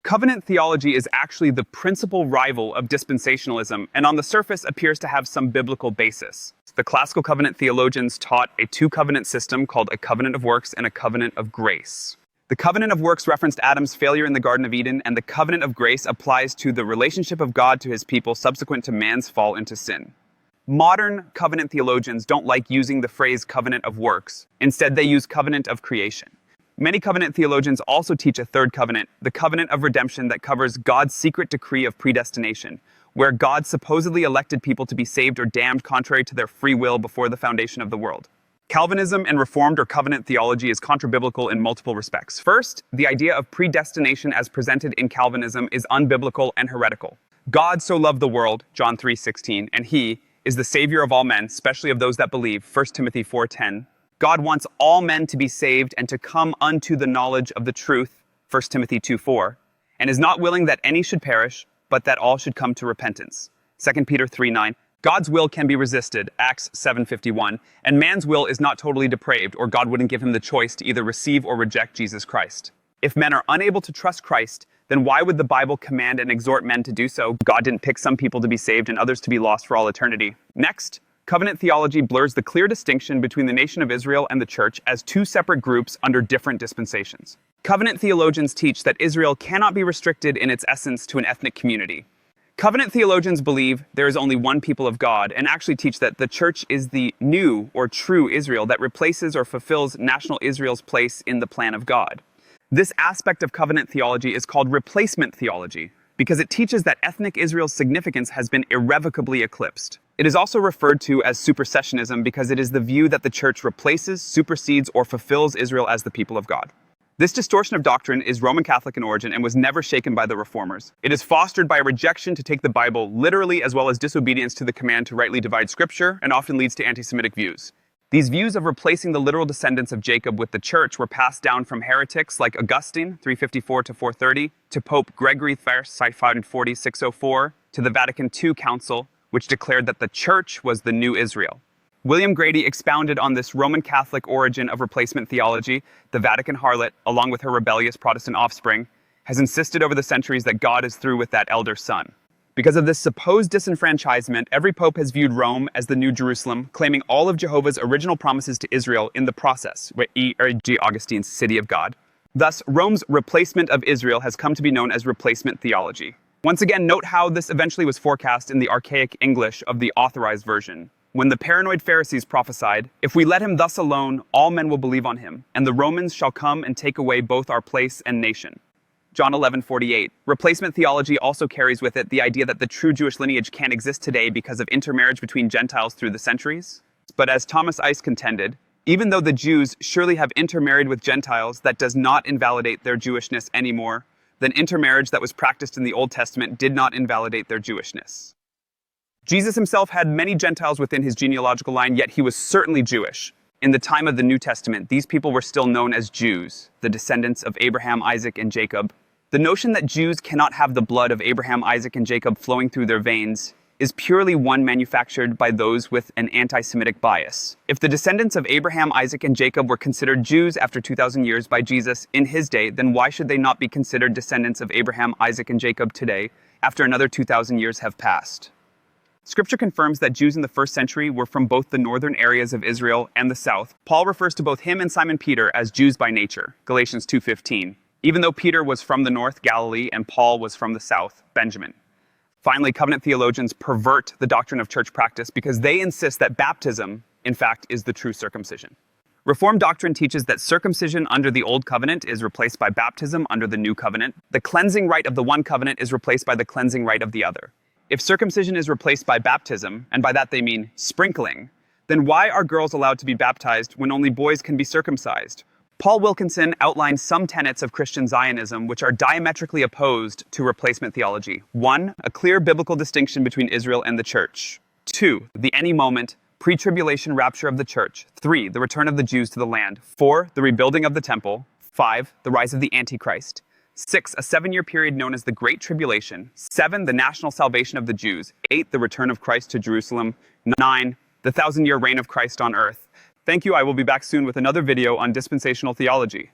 Covenant theology is actually the principal rival of dispensationalism, and on the surface appears to have some biblical basis. The classical covenant theologians taught a two-covenant system called a covenant of works and a covenant of grace. The covenant of works referenced Adam's failure in the Garden of Eden, and the covenant of grace applies to the relationship of God to his people subsequent to man's fall into sin. Modern covenant theologians don't like using the phrase covenant of works. Instead, they use covenant of creation. Many covenant theologians also teach a third covenant, the covenant of redemption, that covers God's secret decree of predestination, where God supposedly elected people to be saved or damned contrary to their free will before the foundation of the world. Calvinism and Reformed or covenant theology is contra-biblical in multiple respects. First, the idea of predestination as presented in Calvinism is unbiblical and heretical. God so loved the world, John 3:16, and he is the Savior of all men, especially of those that believe, 1 Timothy 4:10. God wants all men to be saved and to come unto the knowledge of the truth, 1 Timothy 2:4, and is not willing that any should perish, but that all should come to repentance, 2 Peter 3:9. God's will can be resisted, Acts 7:51, and man's will is not totally depraved, or God wouldn't give him the choice to either receive or reject Jesus Christ. If men are unable to trust Christ, then why would the Bible command and exhort men to do so? God didn't pick some people to be saved and others to be lost for all eternity. Next, covenant theology blurs the clear distinction between the nation of Israel and the church as two separate groups under different dispensations. Covenant theologians teach that Israel cannot be restricted in its essence to an ethnic community. Covenant theologians believe there is only one people of God and actually teach that the church is the new or true Israel that replaces or fulfills national Israel's place in the plan of God. This aspect of covenant theology is called replacement theology because it teaches that ethnic Israel's significance has been irrevocably eclipsed. It is also referred to as supersessionism because it is the view that the church replaces, supersedes, or fulfills Israel as the people of God. This distortion of doctrine is Roman Catholic in origin and was never shaken by the Reformers. It is fostered by a rejection to take the Bible literally as well as disobedience to the command to rightly divide Scripture, and often leads to anti-Semitic views. These views of replacing the literal descendants of Jacob with the church were passed down from heretics like Augustine, 354 to 430, to Pope Gregory I, 540, 604, to the Vatican II Council, which declared that the church was the new Israel. William Grady expounded on this Roman Catholic origin of replacement theology. The Vatican harlot, along with her rebellious Protestant offspring, has insisted over the centuries that God is through with that elder son. Because of this supposed disenfranchisement, every pope has viewed Rome as the new Jerusalem, claiming all of Jehovah's original promises to Israel in the process, e.g. Augustine's city of God. Thus, Rome's replacement of Israel has come to be known as replacement theology. Once again, note how this eventually was forecast in the archaic English of the Authorized Version. When the paranoid Pharisees prophesied, "If we let him thus alone, all men will believe on him, and the Romans shall come and take away both our place and nation." John 11:48. Replacement theology also carries with it the idea that the true Jewish lineage can't exist today because of intermarriage between Gentiles through the centuries. But as Thomas Ice contended, even though the Jews surely have intermarried with Gentiles, that does not invalidate their Jewishness anymore. Then intermarriage that was practiced in the Old Testament did not invalidate their Jewishness. Jesus himself had many Gentiles within his genealogical line, yet he was certainly Jewish. In the time of the New Testament, these people were still known as Jews, the descendants of Abraham, Isaac, and Jacob. The notion that Jews cannot have the blood of Abraham, Isaac, and Jacob flowing through their veins is purely one manufactured by those with an anti-Semitic bias. If the descendants of Abraham, Isaac, and Jacob were considered Jews after 2,000 years by Jesus in his day, then why should they not be considered descendants of Abraham, Isaac, and Jacob today, after another 2,000 years have passed? Scripture confirms that Jews in the first century were from both the northern areas of Israel and the south. Paul refers to both him and Simon Peter as Jews by nature, Galatians 2:15, even though Peter was from the north, Galilee, and Paul was from the south, Benjamin. Finally, covenant theologians pervert the doctrine of church practice because they insist that baptism, in fact, is the true circumcision. Reformed doctrine teaches that circumcision under the old covenant is replaced by baptism under the new covenant. The cleansing rite of the one covenant is replaced by the cleansing rite of the other. If circumcision is replaced by baptism, and by that they mean sprinkling, then why are girls allowed to be baptized when only boys can be circumcised? Paul Wilkinson outlines some tenets of Christian Zionism which are diametrically opposed to replacement theology. 1. A clear biblical distinction between Israel and the church. 2. The any moment, pre-tribulation rapture of the church. 3. The return of the Jews to the land. 4. The rebuilding of the temple. 5. The rise of the Antichrist. 6. A 7-year period known as the Great Tribulation. 7. The national salvation of the Jews. 8. The return of Christ to Jerusalem. 9. The 1,000-year reign of Christ on earth. Thank you. I will be back soon with another video on dispensational theology.